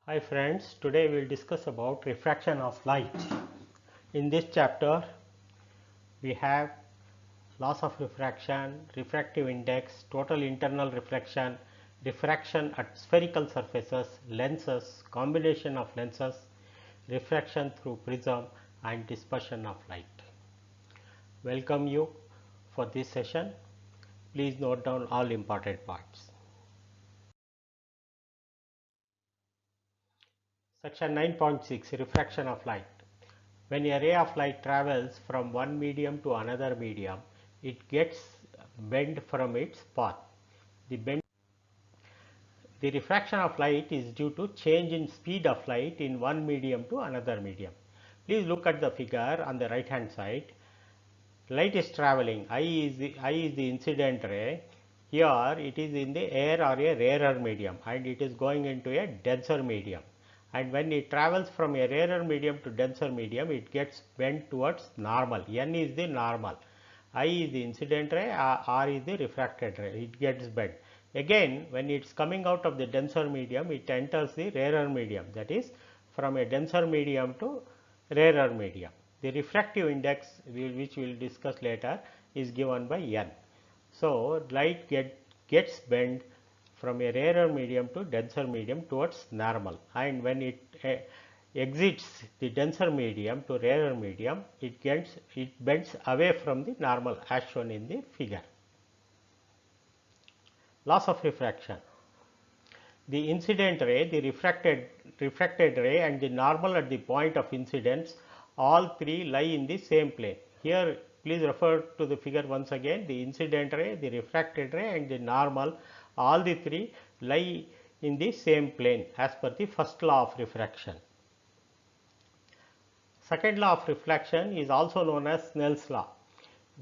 Hi friends, today we will discuss about refraction of light. In this chapter, we have laws of refraction, refractive index, total internal reflection, diffraction at spherical surfaces, lenses, combination of lenses, refraction through prism and dispersion of light. Welcome you for this session. Please note down all important parts. Section 9.6 Refraction of light. When a ray of light travels from one medium to another medium, it gets bent from its path. The refraction of light is due to change in speed of light in one medium to another medium. Please look at the figure on the right hand side. Light is traveling, I is the incident ray. Here it is in the air or a rarer medium and it is going into a denser medium. And when it travels from a rarer medium to denser medium, it gets bent towards normal. N is the normal, I is the incident ray, R is the refracted ray, it gets bent. Again, when it is coming out of the denser medium, it enters the rarer medium, that is from a denser medium to rarer medium. The refractive index, which we will discuss later, is given by N. So, light gets bent from a rarer medium to denser medium towards normal, and when it exits the denser medium to rarer medium, it bends away from the normal as shown in the figure. Laws of refraction. The incident ray, the refracted ray and the normal at the point of incidence, all three lie in the same plane. Here please refer to the figure once again. The incident ray, the refracted ray and the normal, all the three lie in the same plane as per the first law of refraction. Second law of reflection is also known as Snell's law.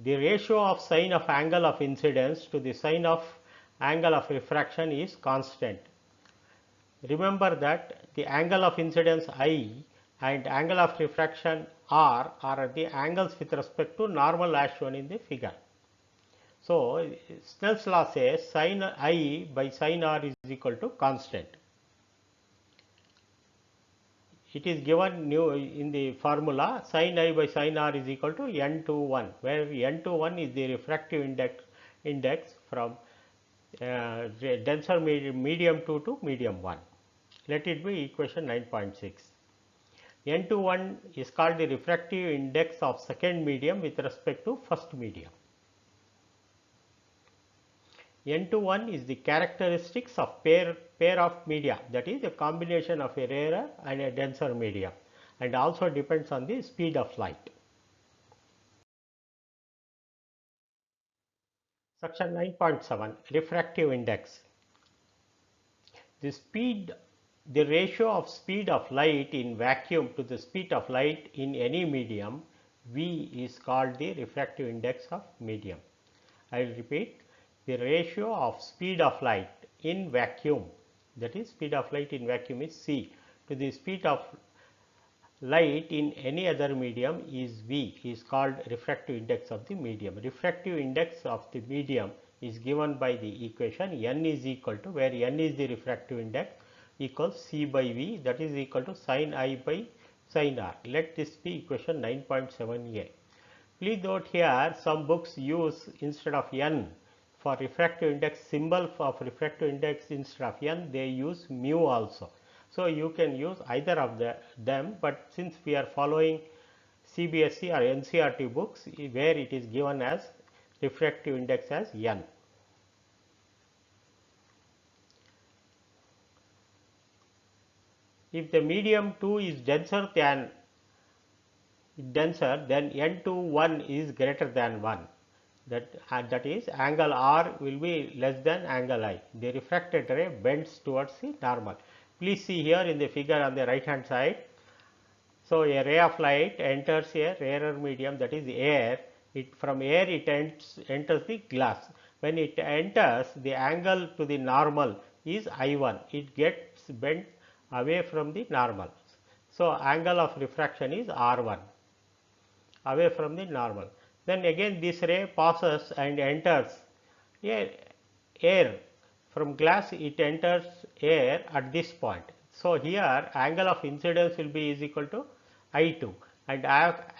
The ratio of sine of angle of incidence to the sine of angle of refraction is constant. Remember that the angle of incidence I and angle of refraction R are the angles with respect to normal as shown in the figure. So, Snell's law says sin I by sin R is equal to constant. It is given new in the formula sin I by sin R is equal to n21, where n21 is the refractive index from denser medium 2 to medium 1. Let it be equation 9.6. N21 is called the refractive index of second medium with respect to first medium. N21 is the characteristics of pair of media, that is a combination of a rarer and a denser medium, and also depends on the speed of light. Section 9.7 Refractive index. The ratio of speed of light in vacuum to the speed of light in any medium, V, is called the refractive index of medium. I will repeat, the ratio of speed of light in vacuum, that is speed of light in vacuum is C, to the speed of light in any other medium is V, is called refractive index of the medium. Refractive index of the medium is given by the equation N is equal to, where N is the refractive index, equals C by V, that is equal to sin I by sin R. Let this be equation 9.7a. Please note here some books use instead of N for refractive index, symbol of refractive index instead of N, they use mu also. So, you can use either of them, but since we are following CBSE or NCERT books where it is given as refractive index as N. If the medium 2 is denser, then N21 is greater than 1. That is angle R will be less than angle I. The refracted ray bends towards the normal. Please see here in the figure on the right hand side. So, a ray of light enters a rarer medium, that is air. From air it enters the glass. When it enters, the angle to the normal is I1. It gets bent away from the normal. So, angle of refraction is R1, away from the normal. Then again this ray passes and enters air from glass, it enters air at this point. So here angle of incidence will be is equal to I2, and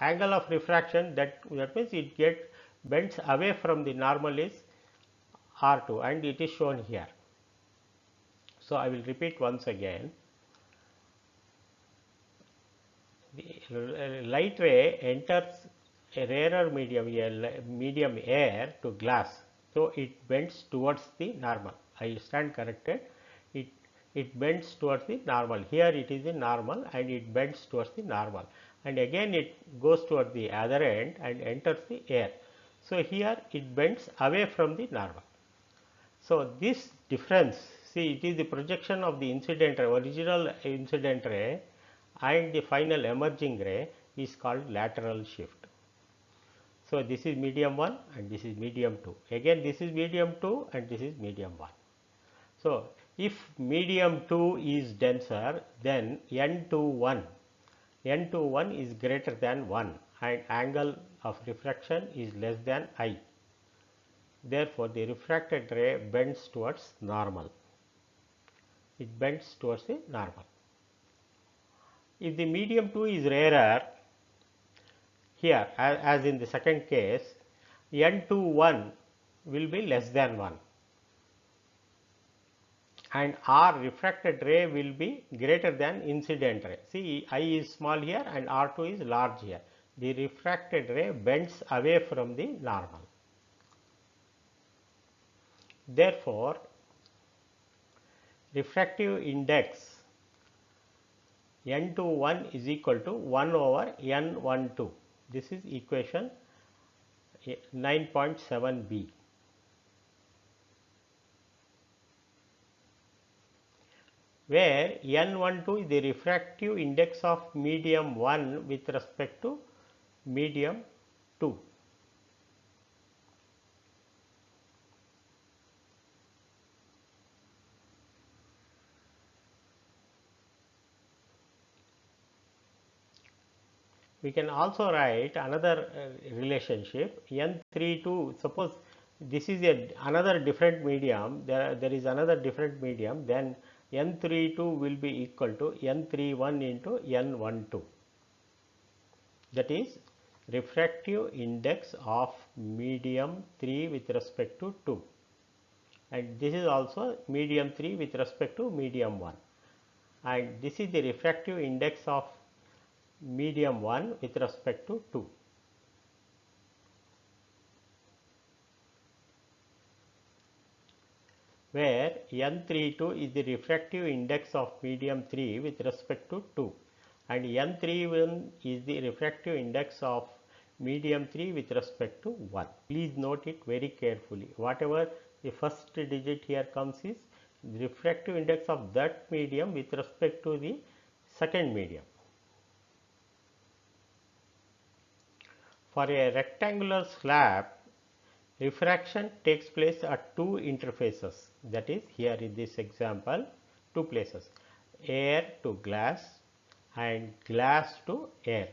angle of refraction, that means it get bends away from the normal, is R2, and it is shown here. So I will repeat once again. The light ray enters a rarer medium, medium air, to glass, so it bends towards the normal. I stand corrected. It it bends towards the normal. Here it is the normal, and it bends towards the normal, and again it goes towards the other end and enters the air. So here it bends away from the normal. So this difference, see, it is the projection of the incident ray, original incident ray, and the final emerging ray is called lateral shift. So this is medium 1 and this is medium 2. Again this is medium 2 and this is medium 1. So if medium 2 is denser, then N21 is greater than 1 and angle of refraction is less than I. Therefore, the refracted ray bends towards normal. It bends towards the normal. If the medium 2 is rarer, here as in the second case, N21 will be less than 1 and R refracted ray will be greater than incident ray. See, I is small here and R2 is large here. The refracted ray bends away from the normal. Therefore, refractive index N21 is equal to 1 over N12. This is equation 9.7b. Where N12 is the refractive index of medium 1 with respect to medium 2. We can also write another relationship N32. Suppose this is another different medium, there is another different medium, then N32 will be equal to N31 into N12. That is refractive index of medium 3 with respect to 2, and this is also medium 3 with respect to medium 1, and this is the refractive index of medium 1 with respect to 2. Where N32 is the refractive index of medium 3 with respect to 2 and N31 is the refractive index of medium 3 with respect to 1. Please note it very carefully. Whatever the first digit here comes is the refractive index of that medium with respect to the second medium. For a rectangular slab, refraction takes place at two interfaces, that is here in this example two places, air to glass and glass to air.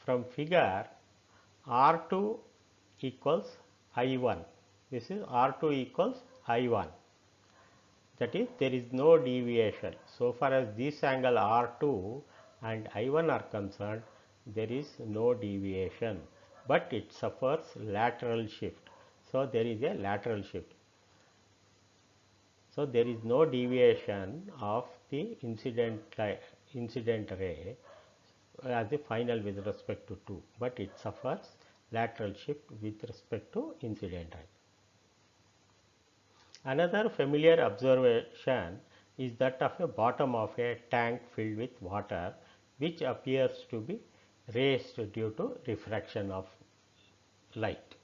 From figure, R2 equals I1, this is R2 equals I1, that is there is no deviation. So far as this angle R2 and I1 are concerned, there is no deviation, but it suffers lateral shift. So there is a lateral shift. So there is no deviation of the incident ray as a final with respect to 2, but it suffers lateral shift with respect to incident ray. Another familiar observation is that of a bottom of a tank filled with water, which appears to be raised due to refraction of light.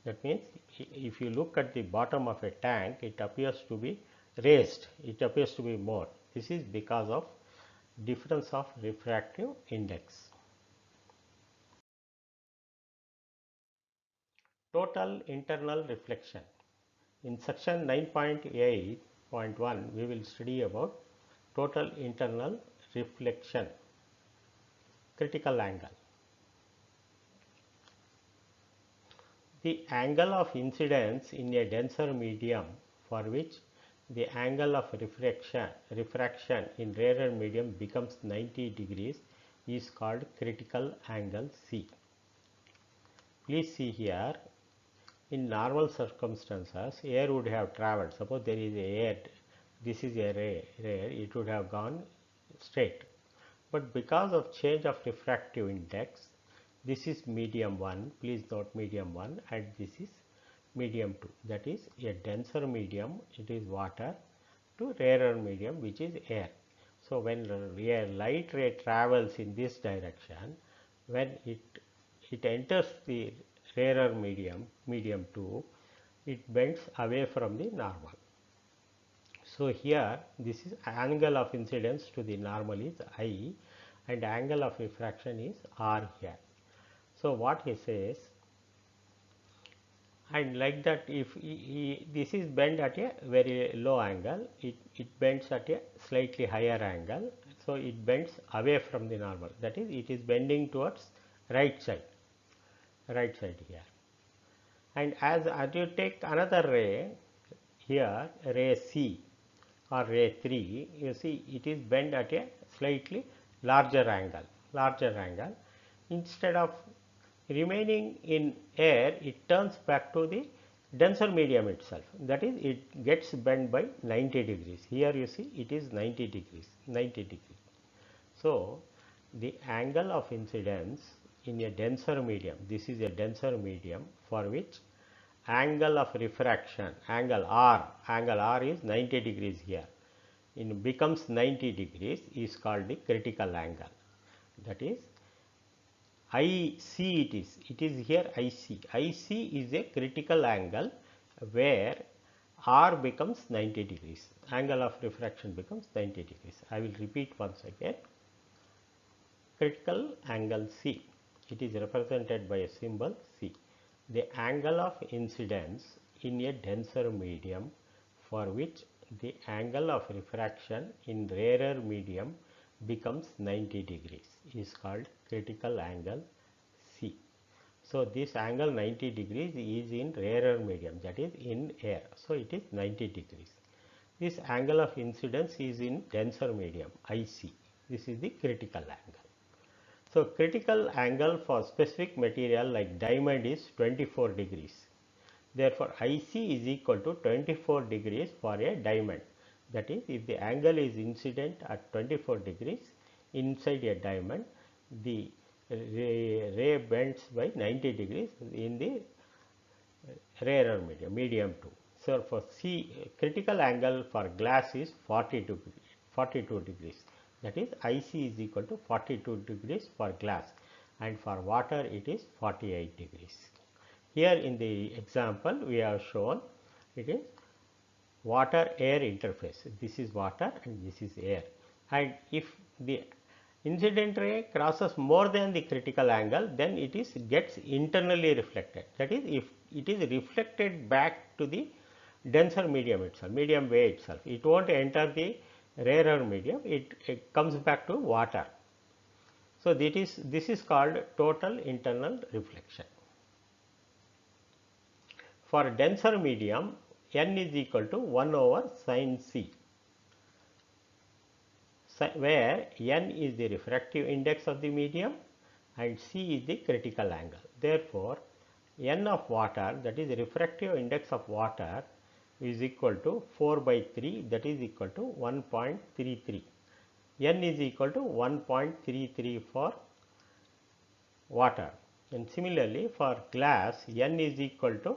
That means if you look at the bottom of a tank, it appears to be raised, it appears to be more. This is because of difference of refractive index. Total internal reflection. In section 9.8.1, we will study about total internal reflection, critical angle. The angle of incidence in a denser medium for which the angle of refraction in rarer medium becomes 90 degrees is called critical angle C. Please see here, in normal circumstances, air would have traveled. Suppose there is air, this is a ray, it would have gone straight. But because of change of refractive index, this is medium 1, please note medium 1, and this is medium 2. That is a denser medium, it is water, to rarer medium, which is air. So when a light ray travels in this direction, when it enters the rarer medium 2, it bends away from the normal. So here this is angle of incidence to the normal is I, and angle of refraction is R here. So what he says, and like that, if this is bent at a very low angle, it bends at a slightly higher angle, so it bends away from the normal, that is it is bending towards right side here. And as you take another ray here, ray C or ray 3, you see it is bent at a slightly larger angle. Instead of remaining in air, it turns back to the denser medium itself, that is it gets bent by 90 degrees. Here you see it is 90 degrees. So the angle of incidence in a denser medium, this is a denser medium for which angle of refraction, angle R is 90 degrees here, it becomes 90 degrees, is called the critical angle. That is IC, it is here IC is a critical angle where R becomes 90 degrees, angle of refraction becomes 90 degrees. I will repeat once again. Critical angle C, it is represented by a symbol C. The angle of incidence in a denser medium for which the angle of refraction in rarer medium becomes 90 degrees is called critical angle C. So this angle 90 degrees is in rarer medium, that is in air, so it is 90 degrees. This angle of incidence is in denser medium IC, this is the critical angle. So critical angle for specific material like diamond is 24 degrees. Therefore IC is equal to 24 degrees for a diamond. That is, if the angle is incident at 24 degrees inside a diamond, the ray bends by 90 degrees in the rarer medium 2. So for critical angle for glass is 42 degrees. That is IC is equal to 42 degrees for glass, and for water it is 48 degrees. Here in the example we have shown it is water air interface. This is water and this is air, and if the incident ray crosses more than the critical angle, then it gets internally reflected. That is, if it is reflected back to the denser medium itself, medium way itself, it won't enter the rarer medium, it comes back to water. So this is called total internal reflection. For denser medium, n is equal to 1 over sin C, where n is the refractive index of the medium and C is the critical angle. Therefore, n of water, that is refractive index of water, is equal to 4 by 3, that is equal to 1.33. N is equal to 1.33 for water, and similarly for glass N is equal to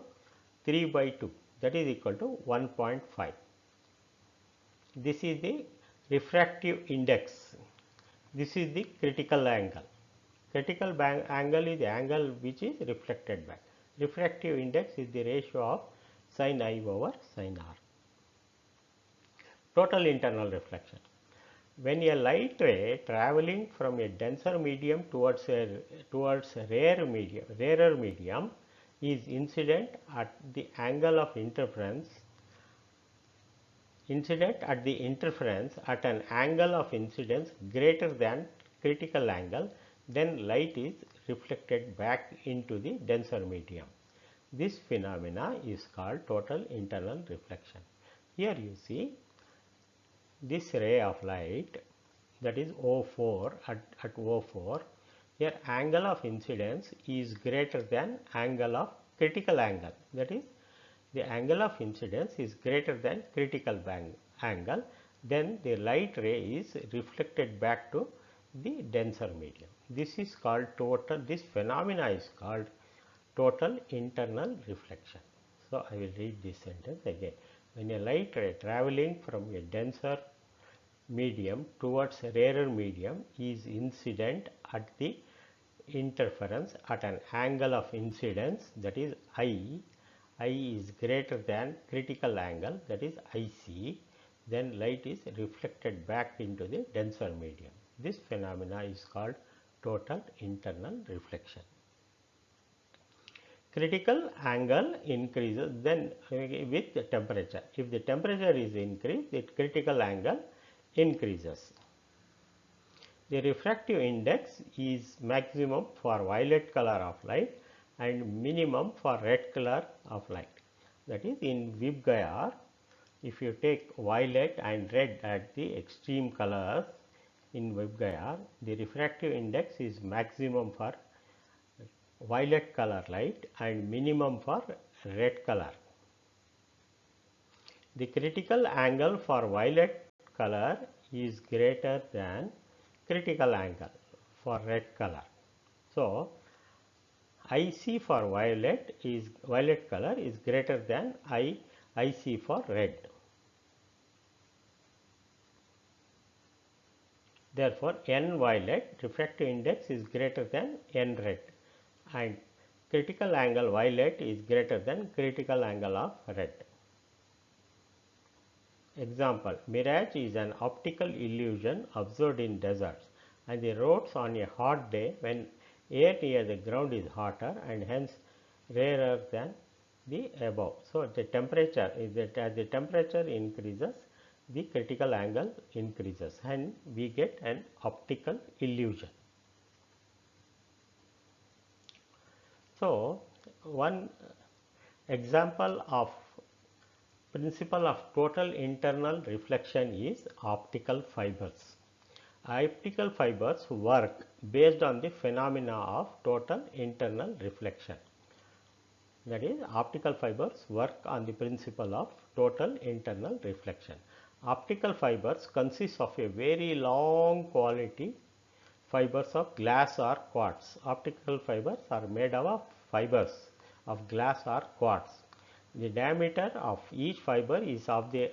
3 by 2, that is equal to 1.5. This is the refractive index, this is the critical angle. Critical angle is the angle which is reflected back. Refractive index is the ratio of sin I over sin R. Total internal reflection. When a light ray traveling from a denser medium towards rarer medium is incident at the angle of interference, at an angle of incidence greater than critical angle, then light is reflected back into the denser medium. This phenomena is called total internal reflection. Here you see this ray of light, that is O4, at O4, here angle of incidence is greater than angle of critical angle, that is the angle of incidence is greater than critical angle, then the light ray is reflected back to the denser medium. This is called this phenomena is called total internal reflection. So, I will read this sentence again. When a light ray traveling from a denser medium towards a rarer medium is incident at the interference at an angle of incidence, that is I is greater than critical angle, that is IC, then light is reflected back into the denser medium. This phenomena is called total internal reflection. Critical angle increases then with the temperature. If the temperature is increased, the critical angle increases. The refractive index is maximum for violet color of light and minimum for red color of light. That is, in VIBGYOR, if you take violet and red at the extreme colors in VIBGYOR, the refractive index is maximum for violet color light and minimum for red color. The critical angle for violet color is greater than critical angle for red color. So, IC for violet color is greater than IC for red. Therefore, N violet refractive index is greater than N red and critical angle violet is greater than critical angle of red. Example, mirage is an optical illusion observed in deserts and the roads on a hot day when air near the ground is hotter and hence rarer than the above. So, the temperature is that as the temperature increases, the critical angle increases and we get an optical illusion. So, one example of principle of total internal reflection is optical fibers. Optical fibers work based on the phenomena of total internal reflection. That is, optical fibers work on the principle of total internal reflection. Optical fibers consist of a very long quality fibers of glass or quartz. Optical fibers are made up of fibers of glass or quartz. The diameter of each fiber is of the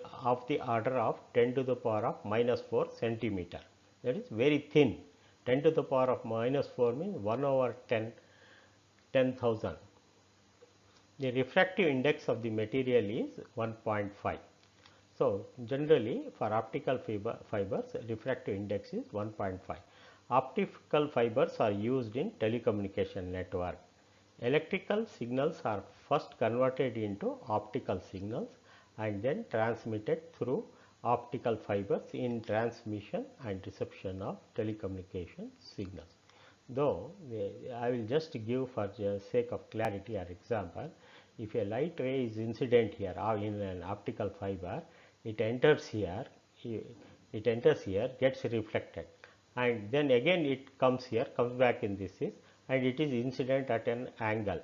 order of 10 to the power of minus 4 centimeter. That is very thin. 10 to the power of minus 4 means 1 over 10,000. The refractive index of the material is 1.5. So, generally for optical fibers refractive index is 1.5. Optical fibers are used in telecommunication network. Electrical signals are first converted into optical signals and then transmitted through optical fibers in transmission and reception of telecommunication signals. Though I will just give for the sake of clarity or example, if a light ray is incident here or in an optical fiber, it enters here, gets reflected and then again it comes here, comes back in this and it is incident at an angle,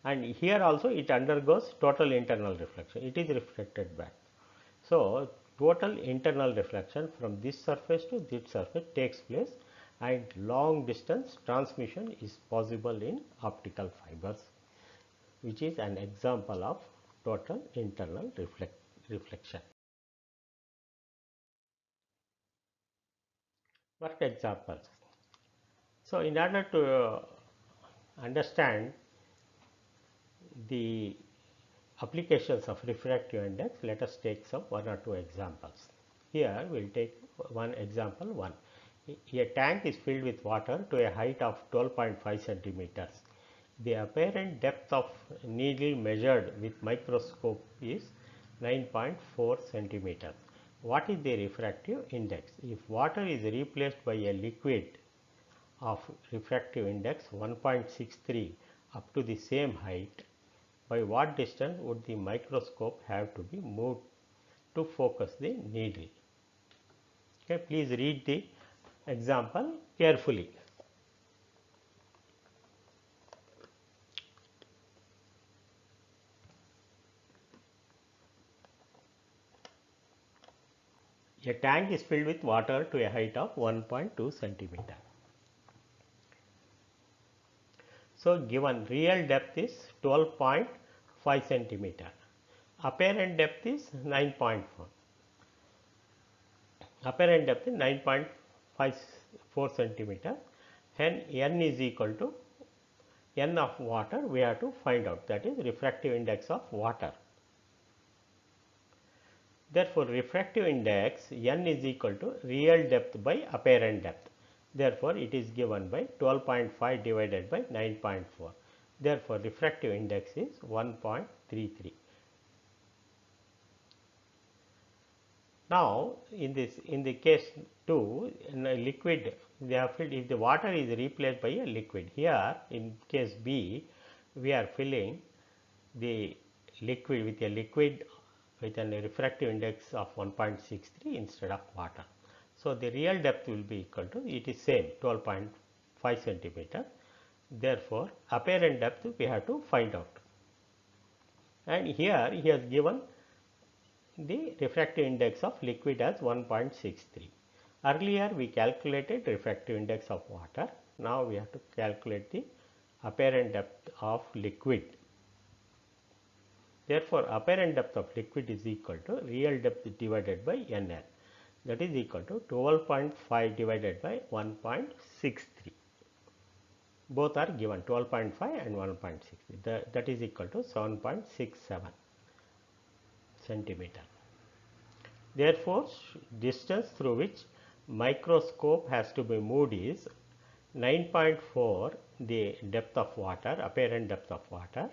and here also it undergoes total internal reflection, it is reflected back. So, total internal reflection from this surface to this surface takes place and long distance transmission is possible in optical fibers, which is an example of total internal reflection. Work examples. So, in order to understand the applications of refractive index, let us take some one or two examples. Here we will take one example 1. A tank is filled with water to a height of 12.5 centimeters. The apparent depth of needle measured with microscope is 9.4 centimeters. What is the refractive index? If water is replaced by a liquid of refractive index 1.63 up to the same height, by what distance would the microscope have to be moved to focus the needle. Okay, please read the example carefully. A tank is filled with water to a height of 1.2 centimeter. So, given real depth is 12.5 centimeter, apparent depth is 9.4. Apparent depth is 9.54 centimeter. Hence, n is equal to n of water we have to find out, that is refractive index of water. Therefore, refractive index n is equal to real depth by apparent depth. Therefore, it is given by 12.5 divided by 9.4. Therefore, refractive index is 1.33. Now, in the case 2, in a liquid they have filled, if the water is replaced by a liquid. Here in case B, we are filling the liquid with a liquid with a refractive index of 1.63 instead of water. So, the real depth will be equal to, it is same 12.5 centimeter. Therefore, apparent depth we have to find out, and here he has given the refractive index of liquid as 1.63. Earlier we calculated refractive index of water. Now we have to calculate the apparent depth of liquid. Therefore, apparent depth of liquid is equal to real depth divided by NL, that is equal to 12.5 divided by 1.63. Both are given, 12.5 and 1.63, that is equal to 7.67 centimeter. Therefore, distance through which microscope has to be moved is 9.4 the depth of water, apparent depth of water,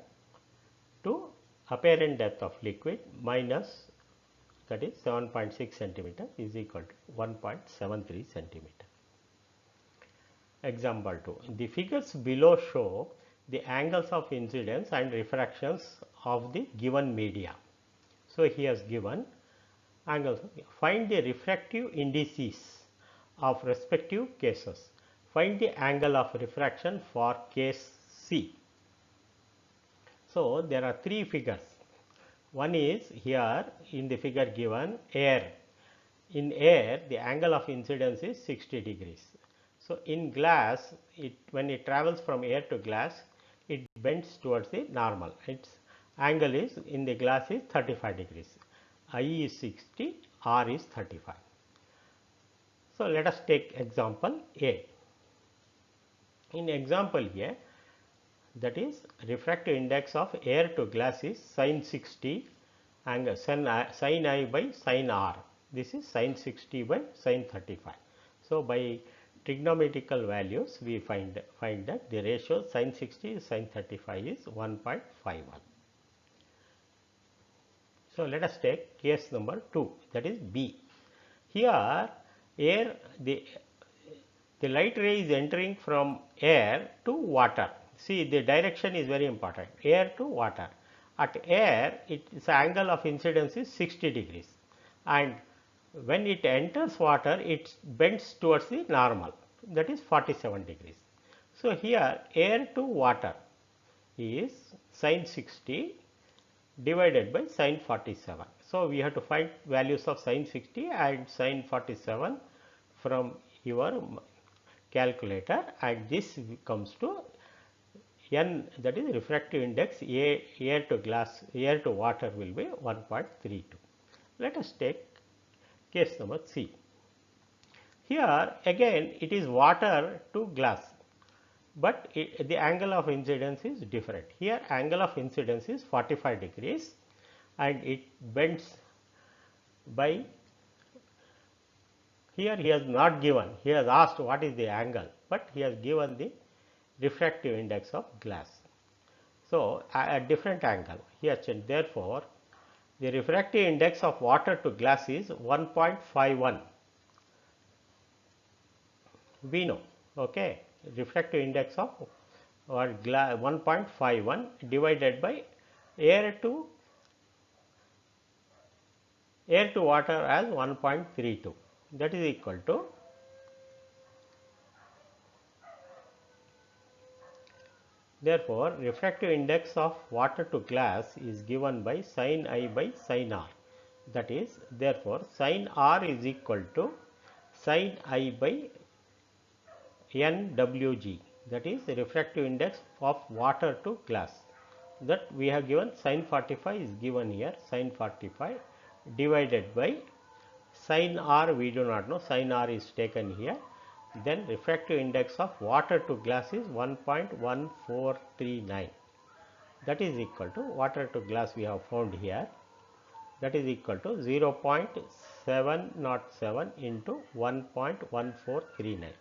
to apparent depth of liquid minus, that is 7.6 centimeter, is equal to 1.73 centimeter. Example 2. The figures below show the angles of incidence and refractions of the given media. So, he has given angles. Find the refractive indices of respective cases. Find the angle of refraction for case C. So, there are three figures. One is here in the figure given air. In air, the angle of incidence is 60 degrees. So, in glass, when it travels from air to glass, it bends towards the normal. Its angle is in the glass is 35 degrees. I is 60, R is 35. So, let us take example A. In example A, that is refractive index of air to glass is sin 60 and sin I by sin R. This is sin 60 by sin 35. So, by trigonometrical values we find that the ratio sin 60 sin 35 is 1.51. So, let us take case number 2, that is B. Here air, the light ray is entering from air to water. See, the direction is very important, air to water. At air, its angle of incidence is 60 degrees, and when it enters water, it bends towards the normal, that is 47 degrees. So, here air to water is sin 60 divided by sin 47. So, we have to find values of sin 60 and sin 47 from your calculator, and this comes to n, that is refractive index air to glass, air to water will be 1.32. Let us take case number C. Here again it is water to glass, but the angle of incidence is different. Here angle of incidence is 45 degrees and it bends by, here he has not given, he has asked what is the angle, but he has given the refractive index of glass. So, a different angle here changed. Therefore, the refractive index of water to glass is 1.51. We know, okay, refractive index of 1.51 divided by air to air to water as 1.32, that is equal to, therefore, refractive index of water to glass is given by sin I by sin R, that is, therefore, sin R is equal to sin I by NWG, that is refractive index of water to glass, that we have given sin 45 is given here, sin 45 divided by sin R we do not know, sin R is taken here, then refractive index of water to glass is 1.1439, that is equal to, water to glass we have found here, that is equal to 0.707 into 1.1439,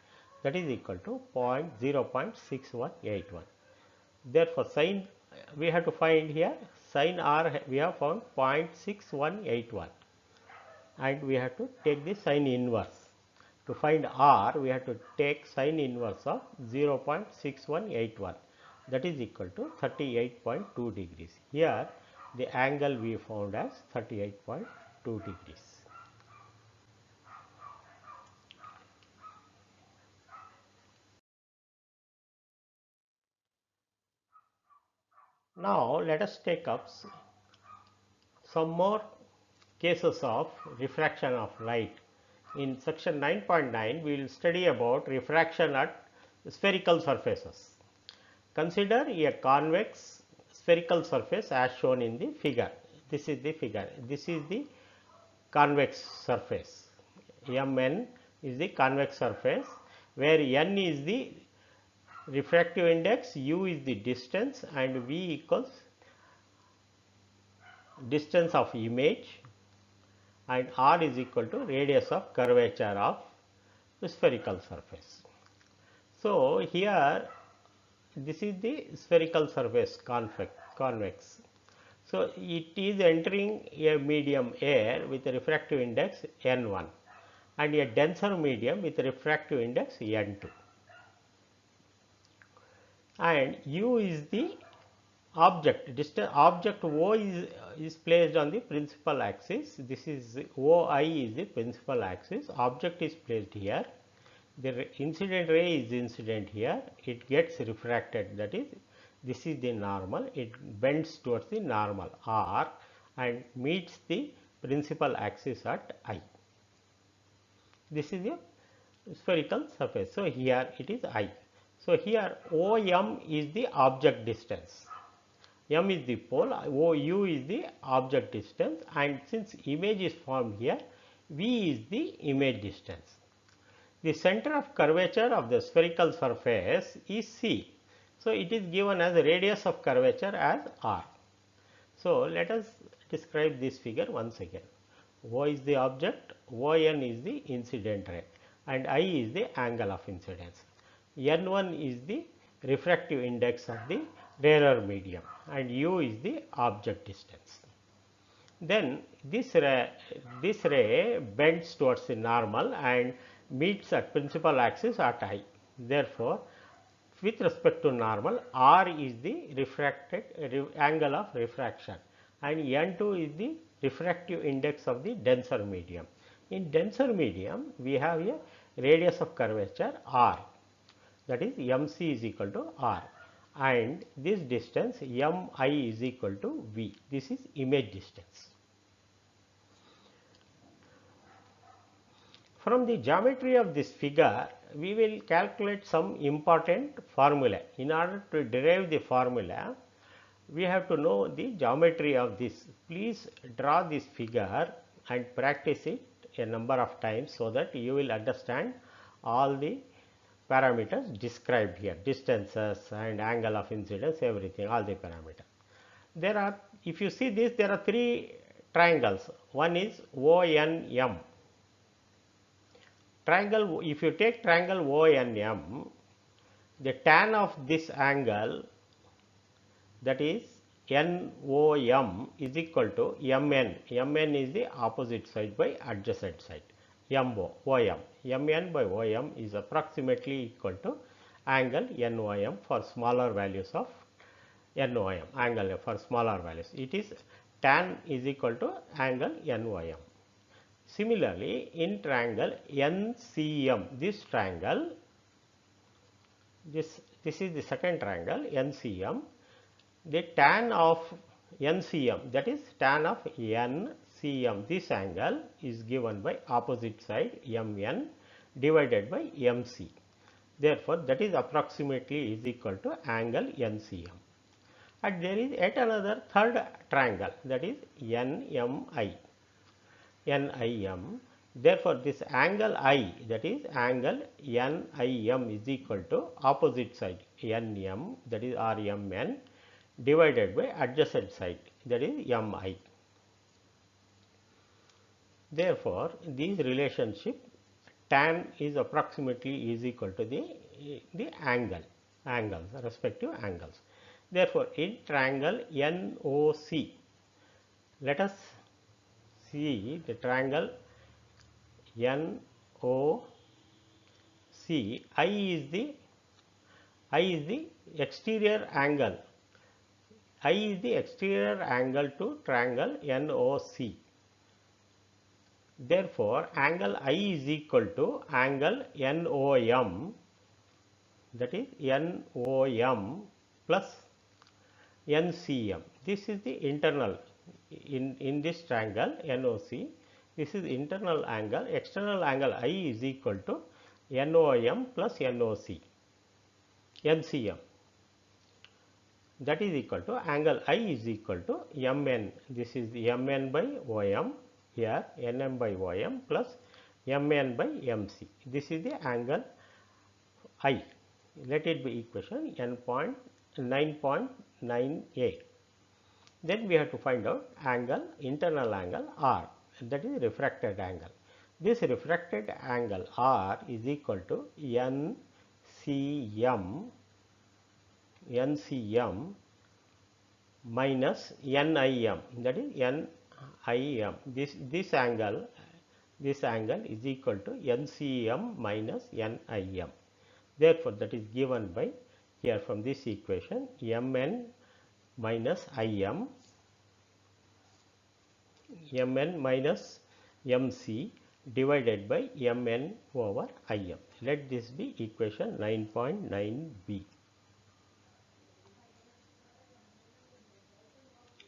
that is equal to 0.6181. Therefore, sin we have to find here, sin R we have found 0.6181, and we have to take the sin inverse. To find R we have to take sin inverse of 0.6181, that is equal to 38.2 degrees. Here the angle we found as 38.2 degrees. Now let us take up some more cases of refraction of light. In section 9.9 we will study about refraction at spherical surfaces. Consider a convex spherical surface as shown in the figure. This is the figure. This is the convex surface. Mn is the convex surface, where n is the refractive index, u is the distance, and v equals distance of image, and r is equal to radius of curvature of spherical surface. So, here this is the spherical surface convex. So, it is entering a medium air with a refractive index n1 and a denser medium with a refractive index n2, and u is the object, object O is placed on the principal axis. This is OI is the principal axis, object is placed here, the incident ray is incident here, it gets refracted, that is, this is the normal, it bends towards the normal R and meets the principal axis at I. This is a spherical surface. So, here it is I. So, here OM is the object distance, M is the pole, OU is the object distance, and since image is formed here, V is the image distance. The center of curvature of the spherical surface is C. So, it is given as a radius of curvature as R. So, let us describe this figure once again. O is the object, ON is the incident ray, and I is the angle of incidence. N1 is the refractive index of the rarer medium, and U is the object distance. Then this ray bends towards the normal and meets at principal axis at I. Therefore, with respect to normal, R is the angle of refraction, and N2 is the refractive index of the denser medium. In denser medium, we have a radius of curvature R, that is MC is equal to R, and this distance MI is equal to V. This is image distance. From the geometry of this figure, we will calculate some important formula. In order to derive the formula, we have to know the geometry of this. Please draw this figure and practice it a number of times, so that you will understand all the parameters described here, distances and angle of incidence, everything, all the parameters. There are, if you see this, there are three triangles. One is ONM. Triangle, if you take triangle ONM, the tan of this angle, that is NOM, is equal to MN. MN is the opposite side by adjacent side. MO, OM. MN by OM is approximately equal to angle NOM for smaller values of NOM, angle for smaller values. It is tan is equal to angle NOM. Similarly, in triangle NCM, this triangle, this is the second triangle NCM, the tan of NCM, that is tan of NCM, this angle is given by opposite side MN divided by MC. Therefore, that is approximately is equal to angle NCM. And there is yet another third triangle, that is NMI. NIM. Therefore, this angle I, that is angle NIM, is equal to opposite side NM, that is RMN, divided by adjacent side, that is MI. Therefore, these relationship tan is approximately is equal to the angles, respective angles. Therefore, in triangle NOC, let us see the triangle NOC. I is the exterior angle. I is the exterior angle to triangle NOC. Therefore, angle I is equal to angle NOM, that is NOM plus NCM. This is the internal in this triangle NOC. This is internal angle. External angle I is equal to NOM plus NOC, NCM. That is equal to angle I is equal to MN. This is MN by OM. Here NM by OM plus MN by MC. This is the angle I. Let it be equation N.9.9a. Then we have to find out angle, internal angle R, that is refracted angle. This refracted angle R is equal to NCM minus NIM, that is NIM. This angle is equal to NCM minus NIM. Therefore, that is given by here from this equation MN minus IM, MN minus MC divided by MN over IM. Let this be equation 9.9b.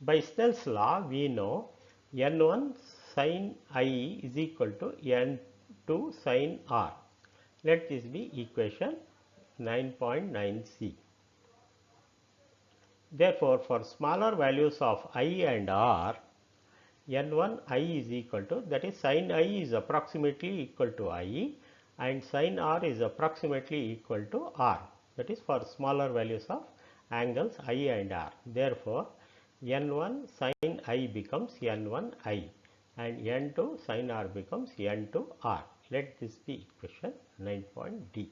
By Snell's law, we know N1 sin I is equal to N2 sin R. Let this be equation 9.9c. Therefore, for smaller values of I and R, N1 I is equal to, that is sin I is approximately equal to I and sin R is approximately equal to R. That is for smaller values of angles I and R. Therefore, N1 sin I becomes N1 I and N2 sin R becomes N2 R. Let this be equation 9.d.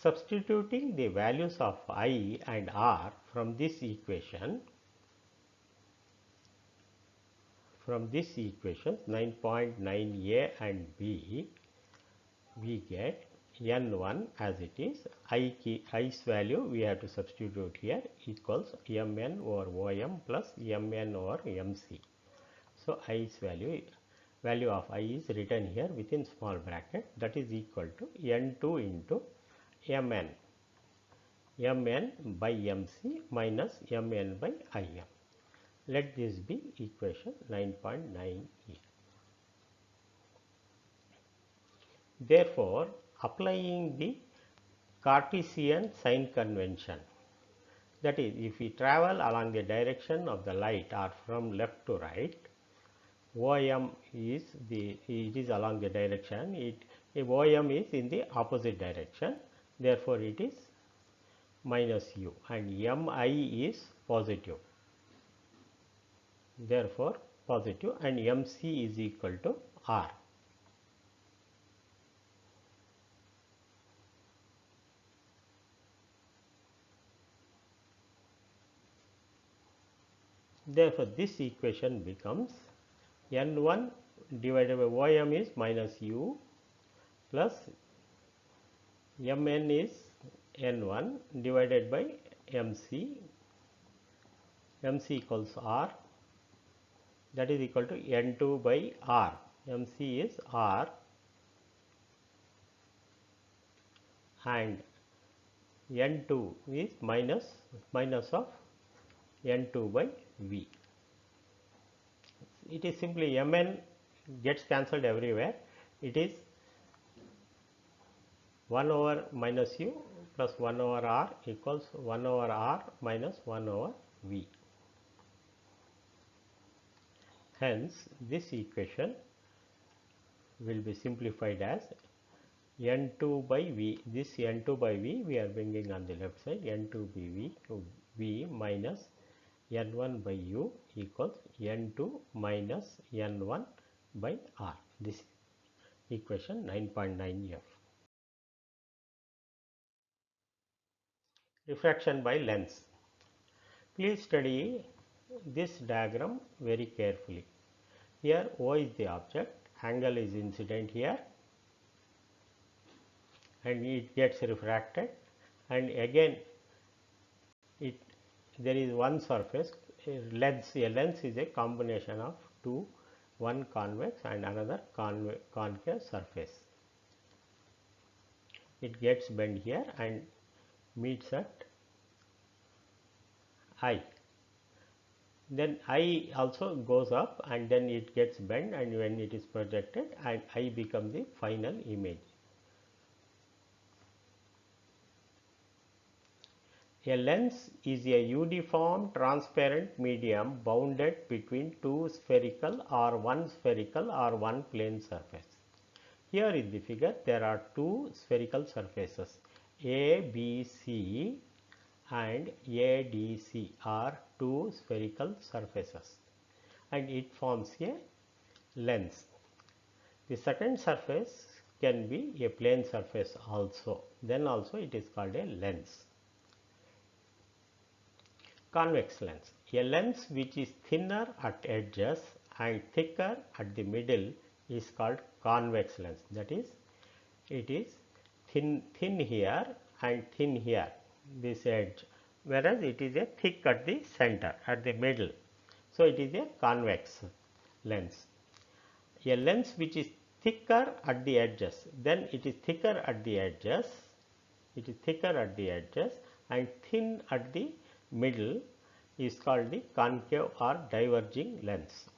Substituting the values of I and R from this equation, 9.9a and b, we get N1 as it is. I's value we have to substitute here equals Mn over Om plus Mn over Mc. So, I's value of I is written here within small bracket, that is equal to N2 into Mn by Mc minus Mn by Im. Let this be equation 9.9e. Therefore, applying the Cartesian sign convention, that is, if we travel along the direction of the light or from left to right, OM is along the direction, OM is in the opposite direction, therefore it is minus U, and MI is positive, therefore positive, and MC is equal to R. Therefore, this equation becomes N1 divided by OM is minus U plus Mn is N1 divided by MC equals R that is equal to N2 by R. MC is R and N2 is minus of N2 by V. It is simply Mn gets cancelled everywhere. It is 1 over minus U plus 1 over R equals 1 over R minus 1 over V. Hence, this equation will be simplified as N2 by V. This N2 by V we are bringing on the left side. N2 by V minus N1 by U equals N2 minus N1 by R. This is equation 9.9F. Refraction by lens. Please study this diagram very carefully. Here O is the object, angle is incident here, and it gets refracted, and again there is one surface. A lens is a combination of two, one convex and another concave surface. It gets bent here and meets at I. Then I also goes up and then it gets bent, and when it is projected, and I becomes the final image. A lens is a uniform transparent medium bounded between two spherical or one plane surface. Here in the figure there are two spherical surfaces, ABC and ADC are two spherical surfaces, and it forms a lens. The second surface can be a plane surface also, then also it is called a lens. Convex lens. A lens which is thinner at edges and thicker at the middle is called convex lens. That is, it is thin here and thin here, this edge, whereas it is a thick at the center, at the middle. So it is a convex lens. A lens which is thicker at the edges, then it is thicker at the edges, and thin at the middle is called the concave or diverging lens.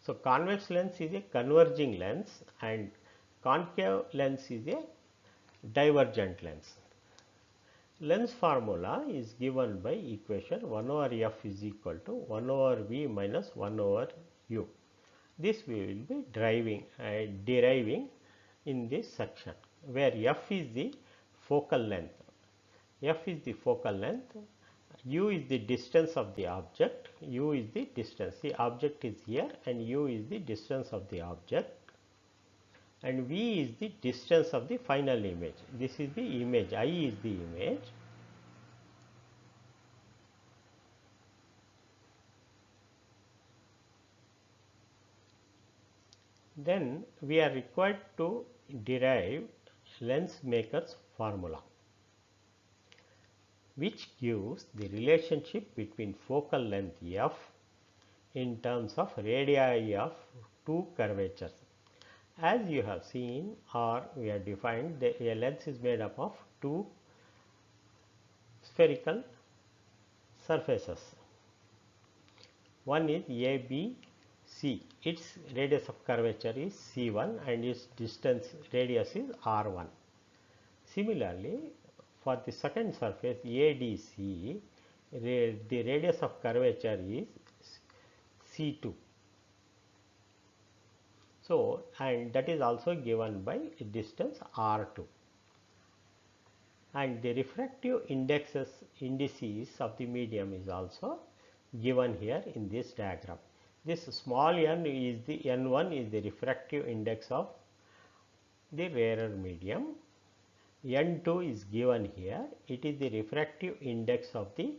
So convex lens is a converging lens and concave lens is a divergent lens. Lens formula is given by equation 1 over F is equal to 1 over V minus 1 over U. This we will be deriving in this section, where F is the focal length. F is the focal length, U is the distance of the object, U is the distance. The object is here and U is the distance of the object, and V is the distance of the final image. This is the image, I is the image. Then we are required to derive lens maker's formula, which gives the relationship between focal length F in terms of radii of two curvatures. As you have seen, or we have defined, a lens is made up of two spherical surfaces. One is ABC, its radius of curvature is C1 and its radius is R1. Similarly, for the second surface ADC, the radius of curvature is C2. So, and that is also given by distance R2. And the refractive indices of the medium is also given here in this diagram. This small n is the N1 is the refractive index of the rarer medium. N2 is given here. It is the refractive index of the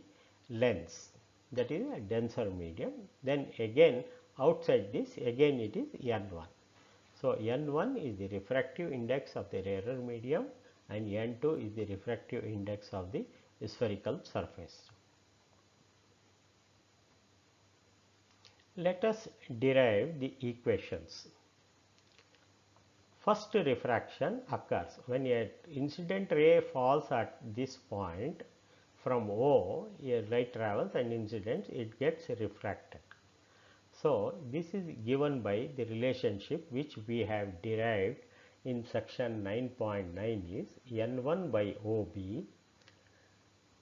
lens, that is a denser medium. Then again outside this, again it is N1. So N1 is the refractive index of the rarer medium and N2 is the refractive index of the spherical surface. Let us derive the equations. First refraction occurs when an incident ray falls at this point from O, a light travels and incidents, it gets refracted. So, this is given by the relationship which we have derived in section 9.9 is N1 by OB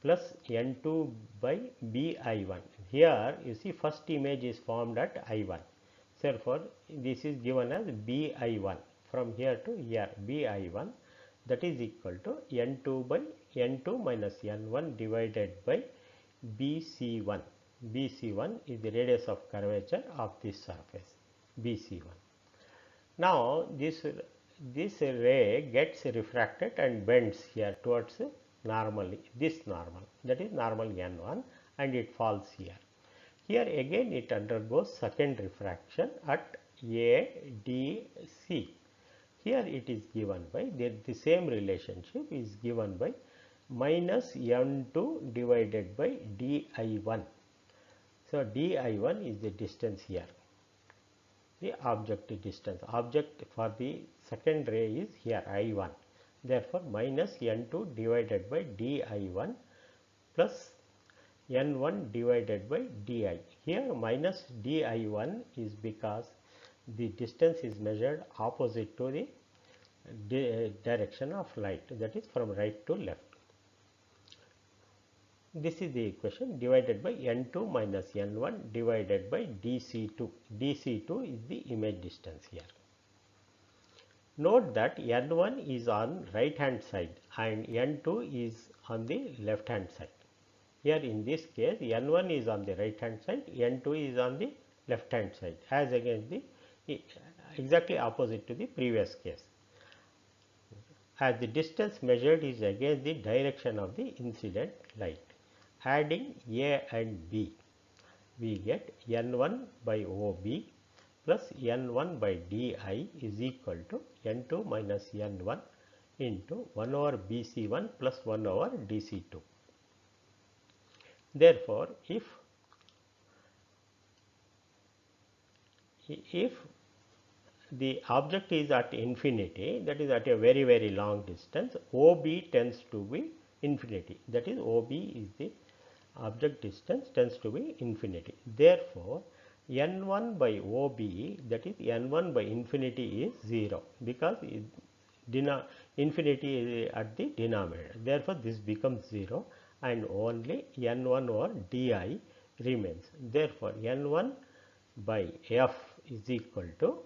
plus N2 by BI1. Here you see first image is formed at I1. Therefore, this is given as BI1 from here to here BI1, that is equal to N2 by N2 minus N1 divided by BC1. BC1 is the radius of curvature of this surface BC1. Now this ray gets refracted and bends here towards normally this normal, that is normal N1, and it falls here. Here again it undergoes second refraction at ADC. Here it is given by the same relationship is given by minus N2 divided by DI1. So DI1 is the distance here, the object distance. Object for the second ray is here I1. Therefore, minus N2 divided by DI1 plus N1 divided by DI. Here minus DI1 is because the distance is measured opposite to the direction of light, that is from right to left. This is the equation divided by N2 minus N1 divided by DC2. DC2 is the image distance here. Note that N1 is on right hand side and N2 is on the left hand side. Here in this case N1 is on the right hand side, N2 is on the left hand side, as against the exactly opposite to the previous case, as the distance measured is against the direction of the incident light. Adding A and B, we get N1 by OB plus N1 by DI is equal to N2 minus N1 into 1 over BC1 plus 1 over DC2. Therefore, if the object is at infinity, that is at a very long distance, OB tends to be infinity, that is OB is the object distance tends to be infinity. Therefore, N1 by OB, that is N1 by infinity is 0 because infinity is at the denominator. Therefore, this becomes 0 and only N1 over DI remains. Therefore, N1 by F is equal to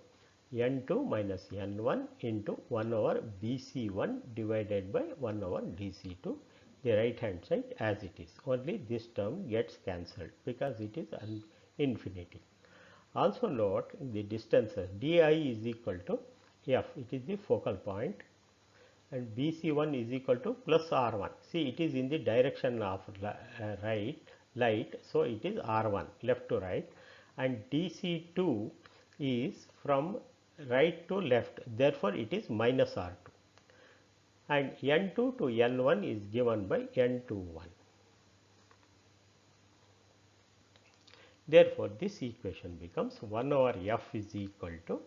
N2 minus N1 into 1 over BC1 divided by 1 over DC2, the right hand side as it is. Only this term gets cancelled because it is infinity. Also note the distances DI is equal to F, it is the focal point, and BC1 is equal to plus R1. See, it is in the direction of light, so it is R1 left to right, and DC2 is from right to left, therefore it is minus R2, and N2 to N1 is given by N21. Therefore, this equation becomes 1 over F is equal to,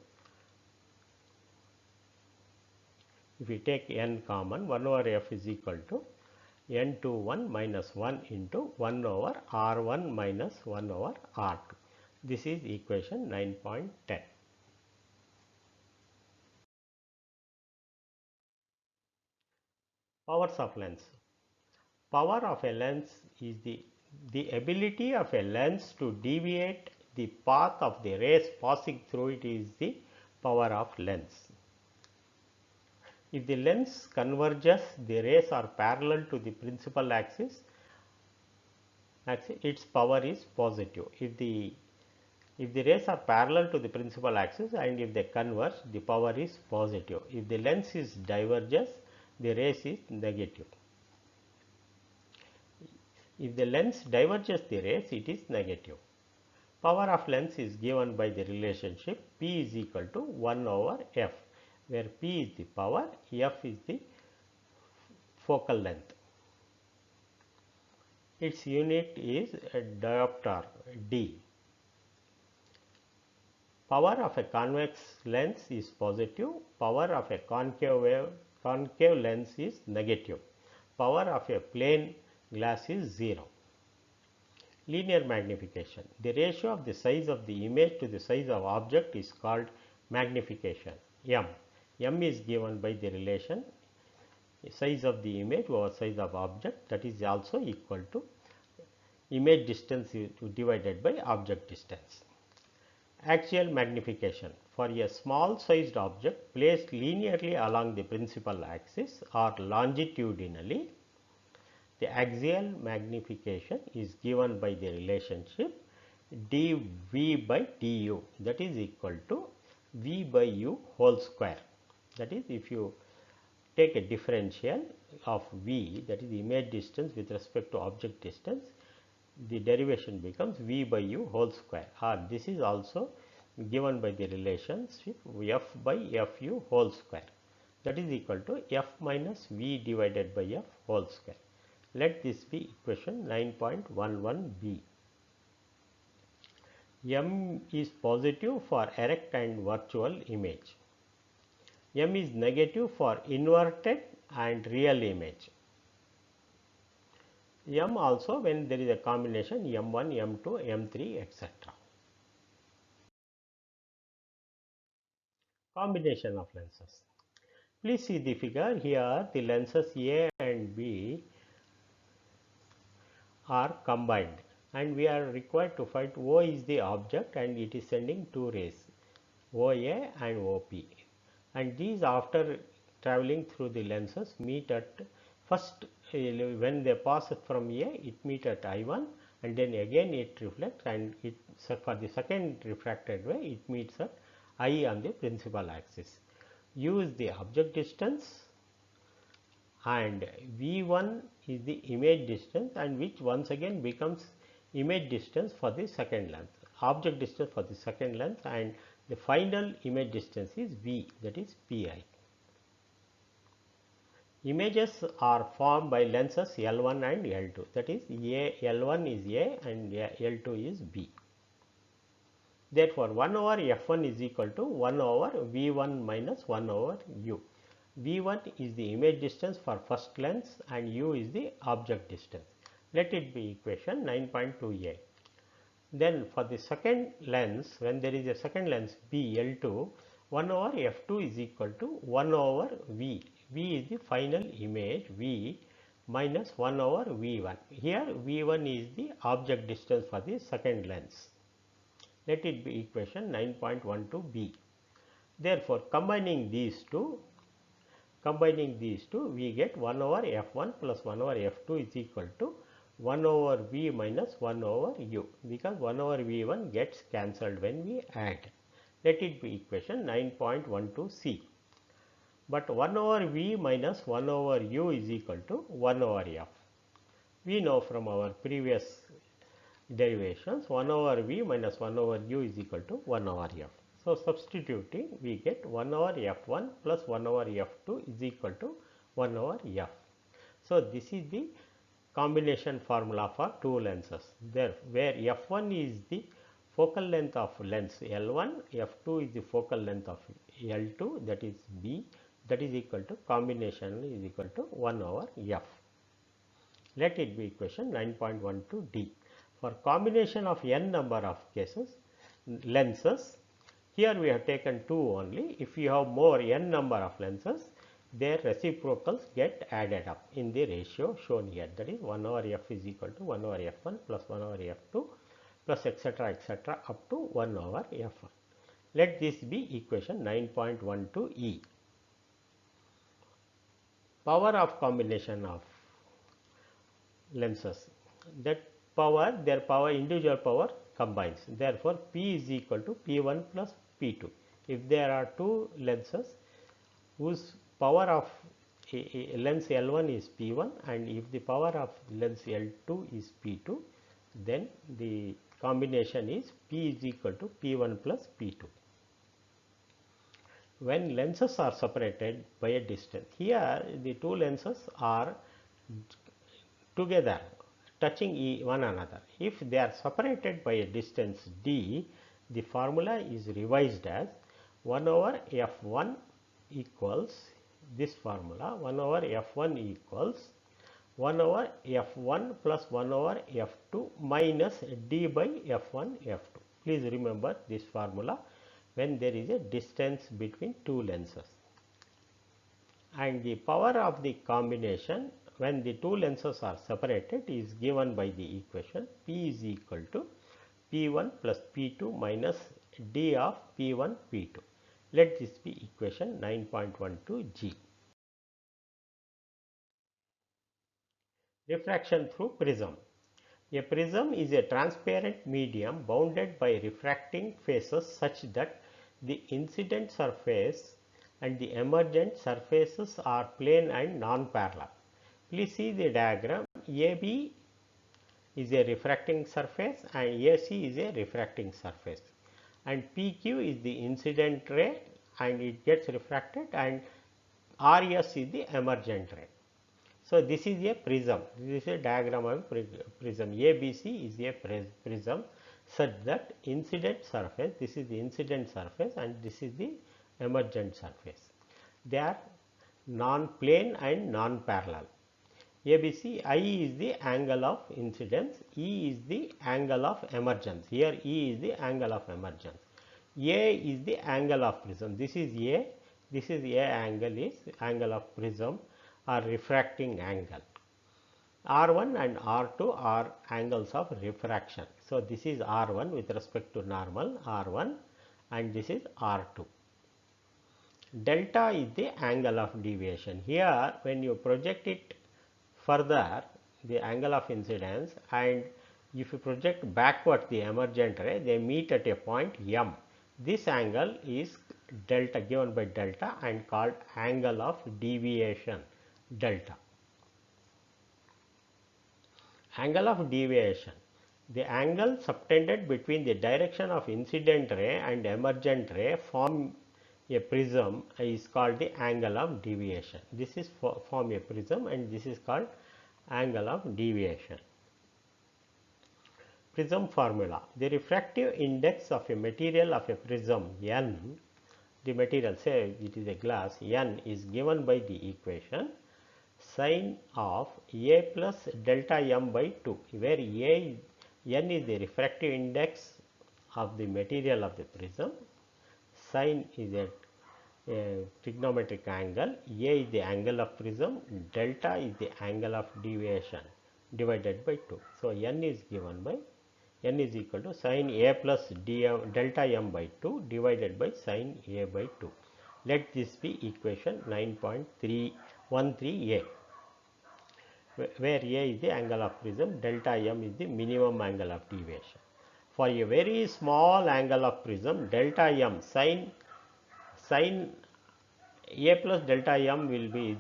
if we take N common, 1 over F is equal to N21 minus 1 into 1 over R1 minus 1 over R2. This is equation 9.10. Powers of lens. Power of a lens is the ability of a lens to deviate the path of the rays passing through it is the power of lens. If the lens converges, the rays are parallel to the principal axis, its power is positive. If the rays are parallel to the principal axis and if they converge, the power is positive. If the lens is diverges, the rays is negative. If the lens diverges the rays, it is negative. Power of lens is given by the relationship P is equal to 1 over F, where P is the power, F is the focal length. Its unit is a diopter D. Power of a convex lens is positive, power of a concave lens is negative, power of a plane glass is 0. Linear magnification. The ratio of the size of the image to the size of object is called magnification, M. M is given by the relation size of the image over size of object, that is also equal to image distance divided by object distance. Axial magnification. For a small sized object placed linearly along the principal axis or longitudinally, the axial magnification is given by the relationship dV by du, that is equal to V by u whole square. That is, if you take a differential of V, that is image distance with respect to object distance, the derivation becomes V by u whole square, or this is also given by the relationship F by Fu whole square, that is equal to F minus V divided by F whole square. Let this be equation 9.11b. M is positive for erect and virtual image. M is negative for inverted and real image. M also when there is a combination M1, M2, M3, etc. Combination of lenses. Please see the figure. Here the lenses A and B are combined and we are required to find O is the object and it is sending two rays, OA and OP, and these after traveling through the lenses meet at first when they pass from A, it meet at I1 and then again it reflects, and it for the second refracted ray it meets at I on the principal axis. U is the object distance and V1 is the image distance, and which once again becomes image distance for the second lens, object distance for the second lens, and the final image distance is V, that is Pi. Images are formed by lenses L1 and L2, that is L1 is A and L2 is B. Therefore, 1 over F1 is equal to 1 over V1 minus 1 over U. V1 is the image distance for first lens and U is the object distance. Let it be equation 9.28. Then for the second lens, when there is a second lens B L2, 1 over F2 is equal to 1 over V. V is the final image V minus 1 over V1. Here V1 is the object distance for the second lens. Let it be equation 9.12b. Therefore, combining these two, we get 1 over F1 plus 1 over F2 is equal to 1 over V minus 1 over U, because 1 over V1 gets cancelled when we add. Let it be equation 9.12c. But 1 over V minus 1 over U is equal to 1 over F. We know from our previous derivations 1 over V minus 1 over U is equal to 1 over F. So, substituting we get 1 over F1 plus 1 over F2 is equal to 1 over F. So, this is the combination formula for two lenses there, where F1 is the focal length of lens L1, F2 is the focal length of L2, that is B, that is equal to combination is equal to 1 over F. Let it be equation 9.12d. For combination of n number of cases lenses, here we have taken 2 only. If you have more n number of lenses, their reciprocals get added up in the ratio shown here, that is 1 over F is equal to 1 over F1 plus 1 over F2 plus etc up to 1 over F1. Let this be equation 9.12e. Power of combination of lenses, that power, their power, individual power combines. Therefore, P is equal to P1 plus P2. If there are two lenses whose power of lens L1 is P1 and if the power of lens L2 is P2, then the combination is P is equal to P1 plus P2. When lenses are separated by a distance, here the two lenses are together touching one another. If they are separated by a distance d, The formula is revised as 1 over f1 equals this formula 1 over f1 equals 1 over f1 plus 1 over f2 minus d by f1 f2. Please remember this formula when there is a distance between two lenses. And the power of the combination when the two lenses are separated is given by the equation P is equal to P1 plus P2 minus d of P1 P2. Let this be equation 9.12 G. Refraction through prism. A prism is a transparent medium bounded by refracting faces such that the incident surface and the emergent surfaces are plane and non-parallel. Please see the diagram. AB is a refracting surface and AC is a refracting surface, and PQ is the incident ray and it gets refracted, and RS is the emergent ray. So, this is a prism. This is a diagram of prism. ABC is a prism such that incident surface, this is the incident surface and this is the emergent surface. They are non-plane and non-parallel. ABC, I is the angle of incidence, E is the angle of emergence. Here E is the angle of emergence. A is the angle of prism. This is A. This is A angle is angle of prism or refracting angle. R1 and R2 are angles of refraction. So, this is R1 with respect to normal R1 and this is R2. Delta is the angle of deviation. Here when you project it further, the angle of incidence, and if you project backward the emergent ray, they meet at a point M. This angle is delta, given by delta and called angle of deviation, delta. Angle of deviation, the angle subtended between the direction of incident ray and emergent ray form a prism is called the angle of deviation. This is form a prism and this is called angle of deviation. Prism formula. The refractive index of a material of a prism N, the material, say it is a glass, N is given by the equation sin of A plus delta M by 2, where N is the refractive index of the material of the prism, sin is a trigonometric angle, A is the angle of prism, delta is the angle of deviation divided by 2. So, N is given by N is equal to sin A plus delta M by 2 divided by sin A by 2. Let this be equation 9.313A, where A is the angle of prism, delta M is the minimum angle of deviation. For a very small angle of prism, delta M sin A plus delta M will be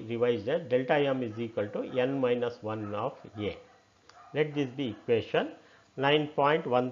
revised as delta M is equal to N minus 1 of A. Let this be equation 9.13.